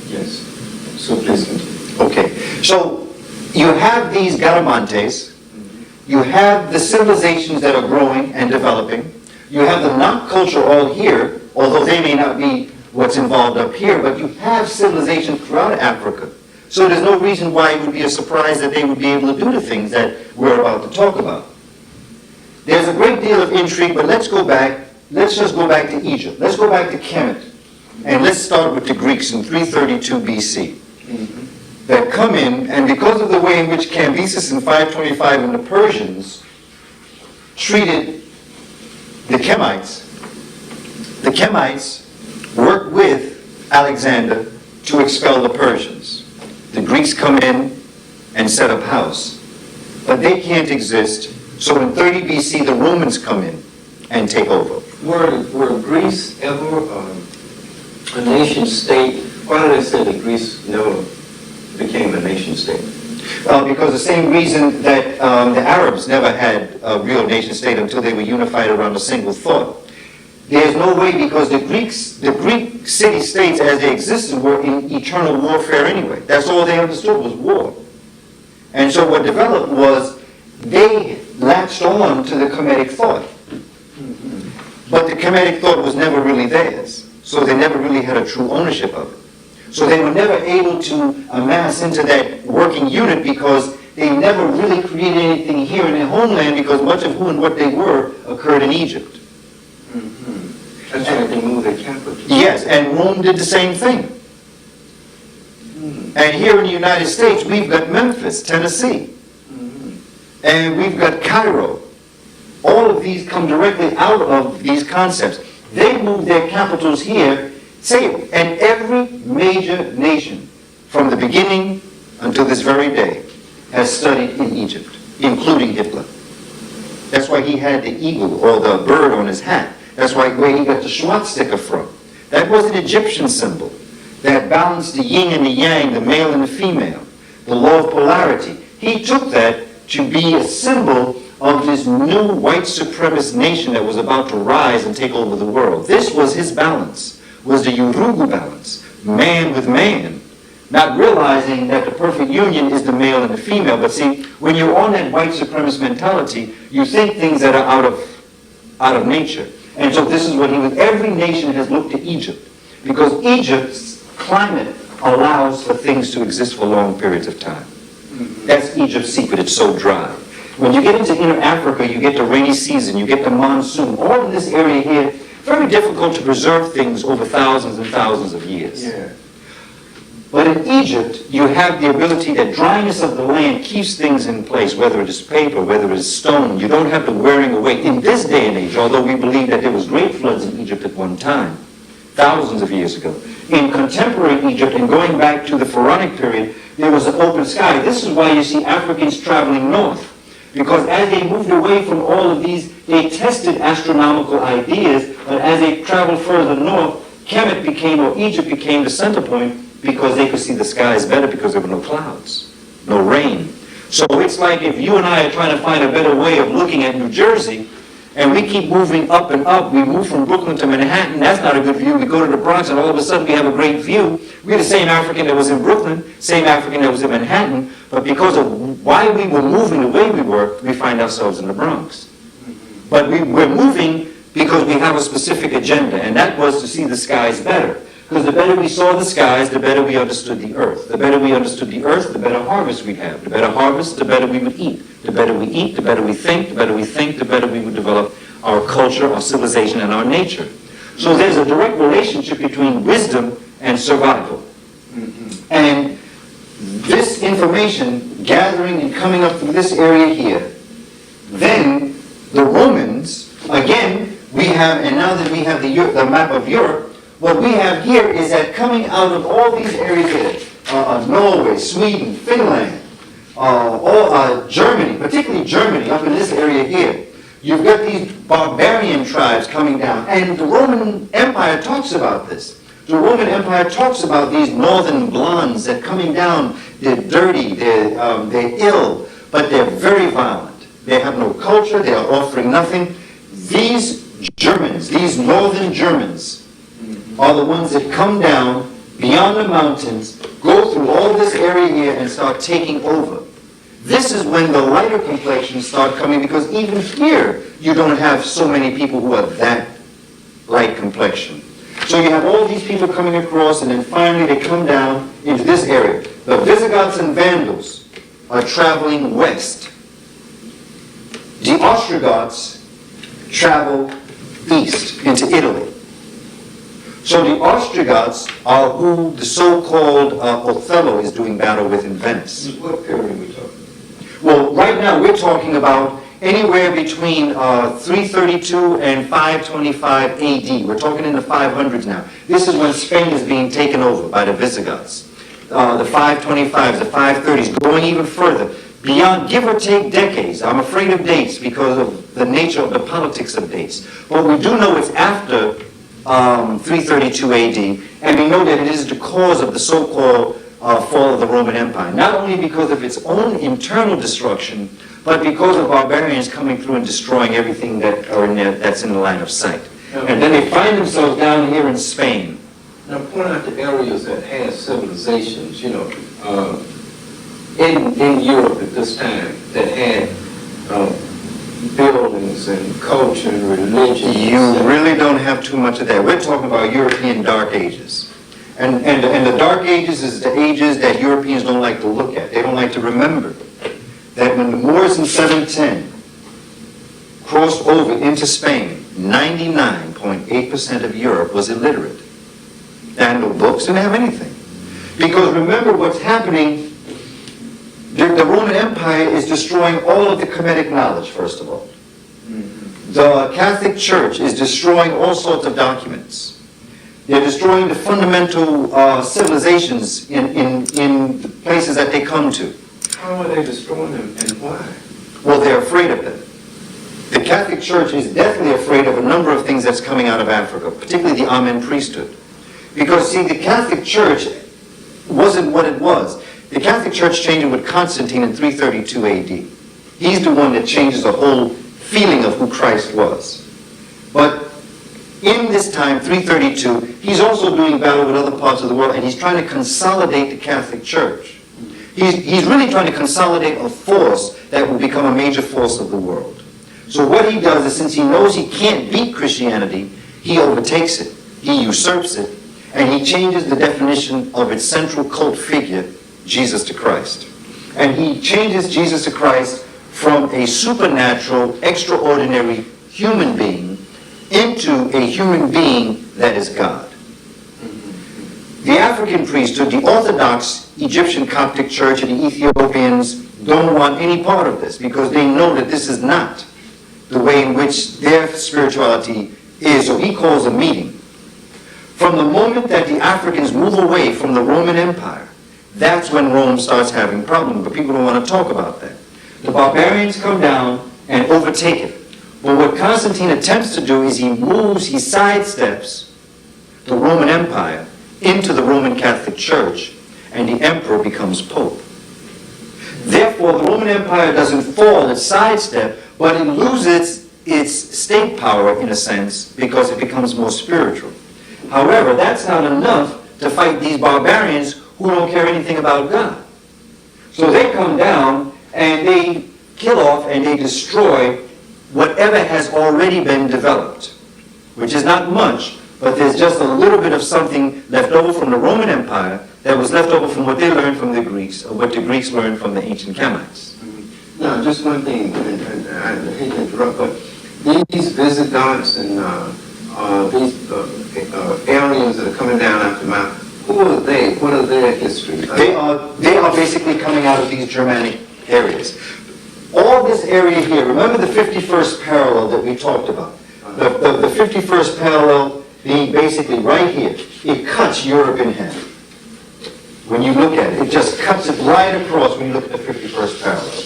Yes. So please continue. Okay, so you have these Garamantes, you have the civilizations that are growing and developing, you have the Nak culture all here, although they may not be what's involved up here, but you have civilizations throughout Africa. So there's no reason why it would be a surprise that they would be able to do the things that we're about to talk about. There's a great deal of intrigue, but let's just go back to Egypt. Let's go back to Kemet. And let's start with the Greeks in 332 BC. That come in, and because of the way in which Cambyses in 525 and the Persians treated the Kemites worked with Alexander to expel the Persians. The Greeks come in and set up house, but they can't exist. So in 30 BC, the Romans come in and take over. Were Greece ever a nation state? Why did I say that Greece never became a nation state? Because the same reason that the Arabs never had a real nation state until they were unified around a single thought. There's no way, because the Greek city-states as they existed were in eternal warfare anyway. That's all they understood was war. And so what developed was they latched on to the Kemetic thought. But the Kemetic thought was never really theirs. So they never really had a true ownership of it. So they were never able to amass into that working unit because they never really created anything here in their homeland, because much of who and what they were occurred in Egypt. That's why they moved their capital. Yes, and Rome did the same thing. And here in the United States, we've got Memphis, Tennessee. And we've got Cairo. All of these come directly out of these concepts. They moved their capitals here, and every major nation from the beginning until this very day has studied in Egypt, including Hitler. That's why he had the eagle or the bird on his hat. That's where he got the swastika from. That was an Egyptian symbol that balanced the yin and the yang, the male and the female, the law of polarity. He took that to be a symbol of this new white supremacist nation that was about to rise and take over the world. This was his balance, was the Urugu balance, man with man, not realizing that the perfect union is the male and the female. But see, when you're on that white supremacist mentality, you think things that are out of nature. And so this is what every nation has looked to Egypt, because Egypt's climate allows for things to exist for long periods of time. That's Egypt's secret, it's so dry. When you get into inner Africa, you get the rainy season, you get the monsoon. All in this area here, very difficult to preserve things over thousands and thousands of years. Yeah. But in Egypt, you have the ability that dryness of the land keeps things in place, whether it is paper, whether it is stone. You don't have the wearing away. In this day and age, although we believe that there was great floods in Egypt at one time, thousands of years ago, in contemporary Egypt and going back to the Pharaonic period, there was an open sky. This is why you see Africans traveling north. Because as they moved away from all of these, they tested astronomical ideas, but as they traveled further north, Kemet became, or Egypt became, the center point, because they could see the skies better because there were no clouds. no rain. So it's like if you and I are trying to find a better way of looking at New Jersey, and we keep moving up and up. We move from Brooklyn to Manhattan. That's not a good view. We go to the Bronx, and all of a sudden we have a great view. We're the same African that was in Brooklyn, same African that was in Manhattan, but because of why we were moving the way we were, we find ourselves in the Bronx. But we're moving because we have a specific agenda, and that was to see the skies better. Because the better we saw the skies, the better we understood the earth. The better we understood the earth, the better harvest we'd have. The better harvest, the better we would eat. The better we eat, the better we think. The better we think, the better we would develop our culture, our civilization, and our nature. So there's a direct relationship between wisdom and survival. And this information gathering and coming up from this area here, then the Romans, again, we have, and now that we have the map of Europe, what we have here is that coming out of all these areas here, Norway, Sweden, Finland, Germany, particularly Germany, up in this area here, you've got these barbarian tribes coming down, and the Roman Empire talks about this. The Roman Empire talks about these northern blondes that coming down, they're dirty, they're ill, but they're very violent. They have no culture, they are offering nothing. These Germans, these northern Germans, are the ones that come down beyond the mountains, go through all this area here and start taking over. This is when the lighter complexions start coming, because even here you don't have so many people who are that light complexion. So you have all these people coming across, and then finally they come down into this area. The Visigoths and Vandals are traveling west. The Ostrogoths travel east into Italy. So the Ostrogoths are who the so-called Othello is doing battle with in Venice. What period are we talking? Well, right now we're talking about anywhere between 332 and 525 AD. We're talking in the 500s now. This is when Spain is being taken over by the Visigoths. The 525s, the 530s, going even further. Beyond, give or take decades. I'm afraid of dates because of the nature of the politics of dates. But we do know it's after 332 AD, and we know that it is the cause of the so-called fall of the Roman Empire. Not only because of its own internal destruction, but because of barbarians coming through and destroying everything that are in there, that's in the line of sight. And then they find themselves down here in Spain. Now point out the areas that had civilizations, in Europe at this time that had buildings and culture and religion. You really don't have too much of that. We're talking about European Dark Ages. And the Dark Ages is the ages that Europeans don't like to look at. They don't like to remember that when the Moors in 710 crossed over into Spain, 99.8% of Europe was illiterate. They had no books, didn't have anything. Because remember what's happening, the Roman Empire is destroying all of the Kemetic knowledge, first of all. The Catholic Church is destroying all sorts of documents. They're destroying the fundamental civilizations in the places that they come to. How are they destroying them and why? Well, they're afraid of them. The Catholic Church is definitely afraid of a number of things that's coming out of Africa, particularly the Amen priesthood. Because, see, the Catholic Church wasn't what it was. The Catholic Church changed with Constantine in 332 AD. He's the one that changes the whole feeling of who Christ was. But in this time, 332, he's also doing battle with other parts of the world, and he's trying to consolidate the Catholic Church. He's really trying to consolidate a force that will become a major force of the world. So what he does is, since he knows he can't beat Christianity, he overtakes it, he usurps it, and he changes the definition of its central cult figure, Jesus the Christ. And he changes Jesus the Christ from a supernatural, extraordinary human being into a human being that is God. The African priesthood, the Orthodox Egyptian Coptic Church, and the Ethiopians don't want any part of this because they know that this is not the way in which their spirituality is. So he calls a meeting. From the moment that the Africans move away from the Roman Empire, that's when Rome starts having problems, but people don't want to talk about that. The barbarians come down and overtake it. But what Constantine attempts to do is he sidesteps the Roman Empire into the Roman Catholic Church, and the emperor becomes pope. Therefore, the Roman Empire doesn't fall, it sidestep, but it loses its state power in a sense because it becomes more spiritual. However, that's not enough to fight these barbarians who don't care anything about God. So they come down and they kill off and they destroy whatever has already been developed, which is not much, but there's just a little bit of something left over from the Roman Empire that was left over from what they learned from the Greeks, or what the Greeks learned from the ancient Kamites. Now, just one thing, and I hate to interrupt, but these Visigoths and these aliens that are coming down after the mountain, who are they? What are their history? They are basically coming out of these Germanic areas. All this area here, remember the 51st parallel that we talked about? The 51st parallel being basically right here. It cuts Europe in half. When you look at it, it just cuts it right across when you look at the 51st parallel.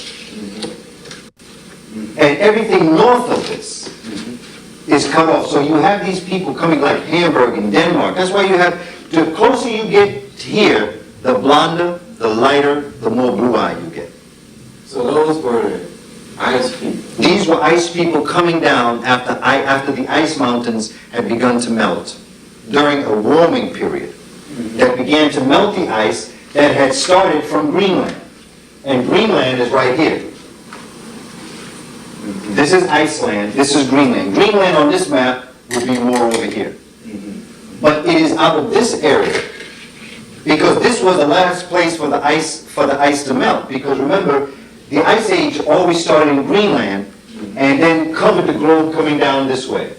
And everything north of this is cut off. So you have these people coming like Hamburg and Denmark. That's why you have, the closer you get here, the blonder, the lighter, the more blue-eye you get. So those were ice people. These were ice people coming down after the ice mountains had begun to melt during a warming period that began to melt the ice that had started from Greenland. And Greenland is right here. This is Iceland, this is Greenland. Greenland on this map would be more over here. But it is out of this area, because this was the last place for the ice to melt. Because remember, the Ice Age always started in Greenland and then covered the globe coming down this way.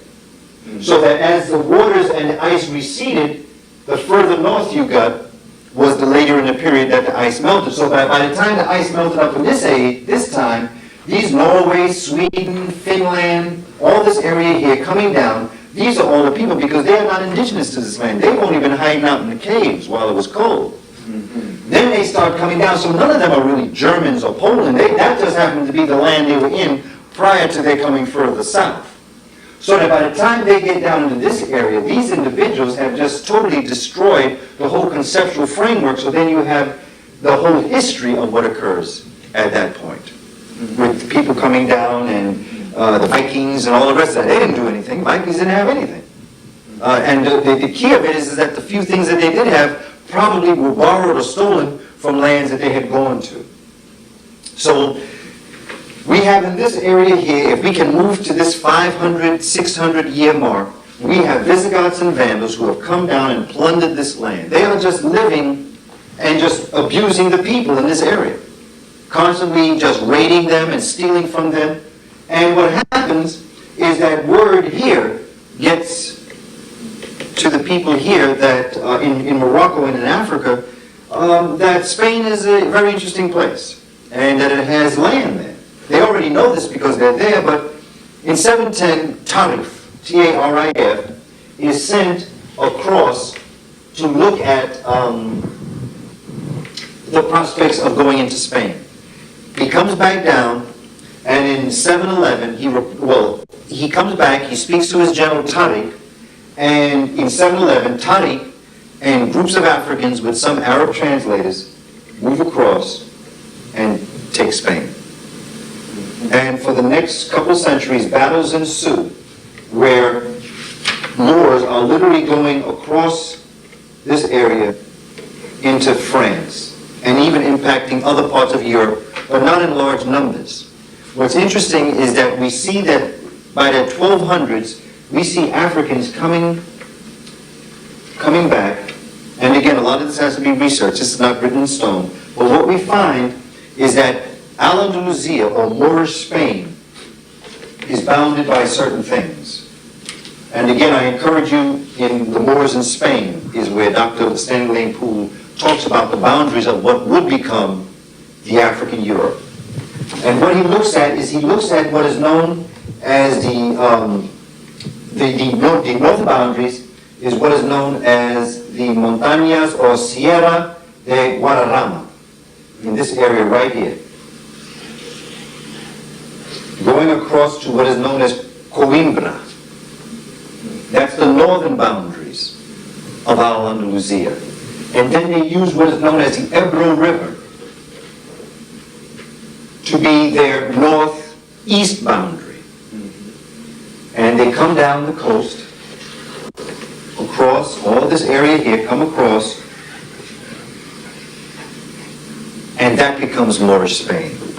So that as the waters and the ice receded, the further north you got was the later in the period that the ice melted. So that by the time the ice melted up in this time, these Norway, Sweden, Finland, all this area here coming down, these are all the people because they are not indigenous to this land. They've only been hiding out in the caves while it was cold. Then they start coming down, so none of them are really Germans or Poland. That just happened to be the land they were in prior to their coming further south. So that by the time they get down into this area, these individuals have just totally destroyed the whole conceptual framework, so then you have the whole history of what occurs at that point. With people coming down and the Vikings and all the rest of that. They didn't do anything. Vikings didn't have anything. And the key of it is that the few things that they did have probably were borrowed or stolen from lands that they had gone to. So we have in this area here, if we can move to this 500, 600 year mark, we have Visigoths and Vandals who have come down and plundered this land. They are just living and just abusing the people in this area. Constantly just raiding them and stealing from them. And what happens is that word here gets to the people here that in Morocco and in Africa, that Spain is a very interesting place and that it has land there. They already know this because they're there, but in 710, Tarif, T-A-R-I-F, is sent across to look at the prospects of going into Spain. He comes back down, and in 711, he comes back, he speaks to his general Tariq, and in 711, Tariq and groups of Africans with some Arab translators move across and take Spain. And for the next couple centuries, battles ensue where Moors are literally going across this area into France and even impacting other parts of Europe, but not in large numbers. What's interesting is that we see that by the 1200s, we see Africans coming back, and again, a lot of this has to be researched, this is not written in stone, but what we find is that Al-Andalusia, or Moorish Spain, is bounded by certain things. And again, I encourage you, in The Moors in Spain, is where Dr. Stanley Lane Poole talks about the boundaries of what would become the African Europe. And what he looks at is he looks at what is known as the northern boundaries is what is known as the Montañas or Sierra de Guadarrama, in this area right here. Going across to what is known as Coimbra. That's the northern boundaries of Al-Andalusia. And then they use what is known as the Ebro River to be their northeast boundary. And they come down the coast, across all this area here, come across, and that becomes Moorish Spain.